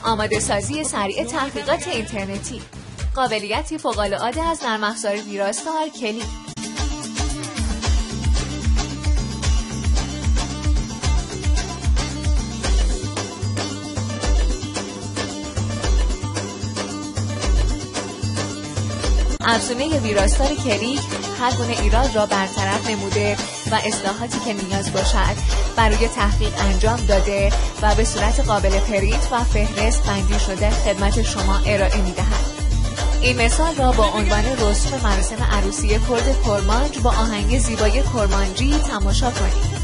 آماده سازی سریع تحقیقات اینترنتی، قابلیتی فوق‌العاده از نرم افزار ویراستار کلیک. افزونه ویراستار کلیک هر گونه ایراد را برطرف نموده و اصلاحاتی که نیاز باشد برای تحقیق انجام داده و به صورت قابل پرینت و فهرست بندی شده خدمت شما ارائه می‌دهد. این مثال را با عنوان رسوم مراسم عروسی کرد کرمانج با آهنگ زیبای کرمانجی تماشا کنید.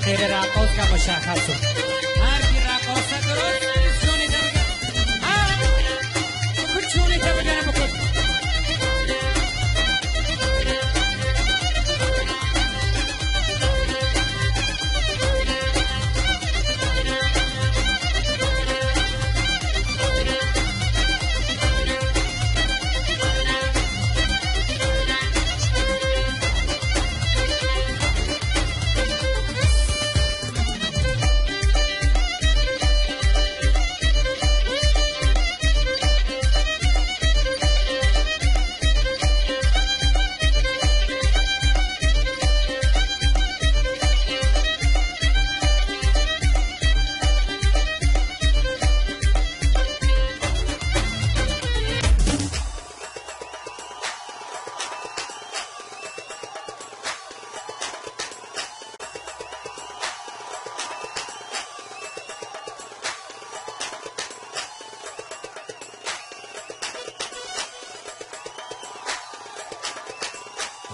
غیر رقاص که مشخصه هر کی رقاصه درست جونی تا بگن جونی تا بگن بکن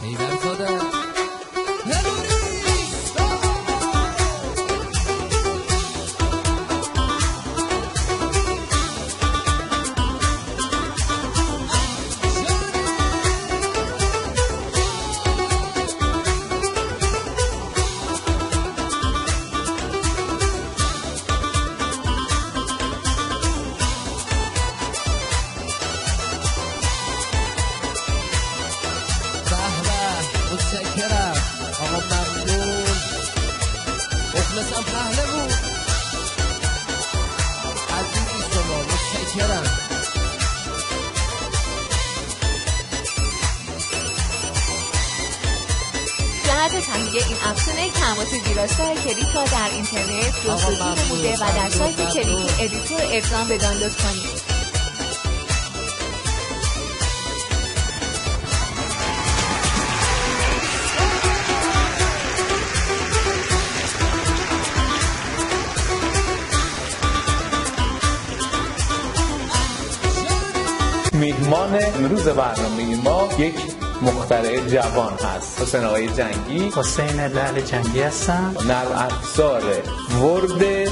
ایول خدا متشکرم آقا ممنون مخلصم پهلوون عزیزی شما متشکرم جهت تهیه این افزونه کلمات ویراستار کلیک را در اینترنت جستجو نموده و در سایت کلیک ادیتور اقدام به دانلود کنید. میهمان امروز برنامه ما یک مخترع جوان هست. حسین آقای جنگی. حسین لعل جنگی هستم. نرم افزار ورد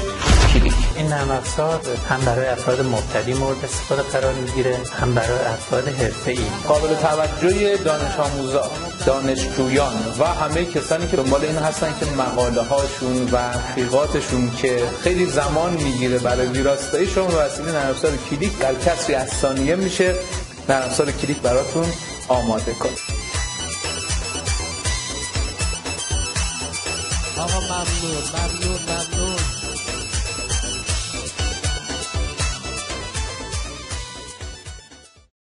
کلیک. این نرم افزار هم برای افراد مبتدی مورد استفاده قرار میگیره، هم برای افراد حرفه‌ای. قابل توجه دانش آموزان، دانشجویان و همه کسانی که دنبال این هستن که مقاله هاشون و تحقیقاتشون که خیلی زمان میگیره برای ویراستاریشون به وسیله نرم افزار کلیک در کسری از ثانیه میشه نرم افزار کلیک براتون آماده کنه. آقا ممنون.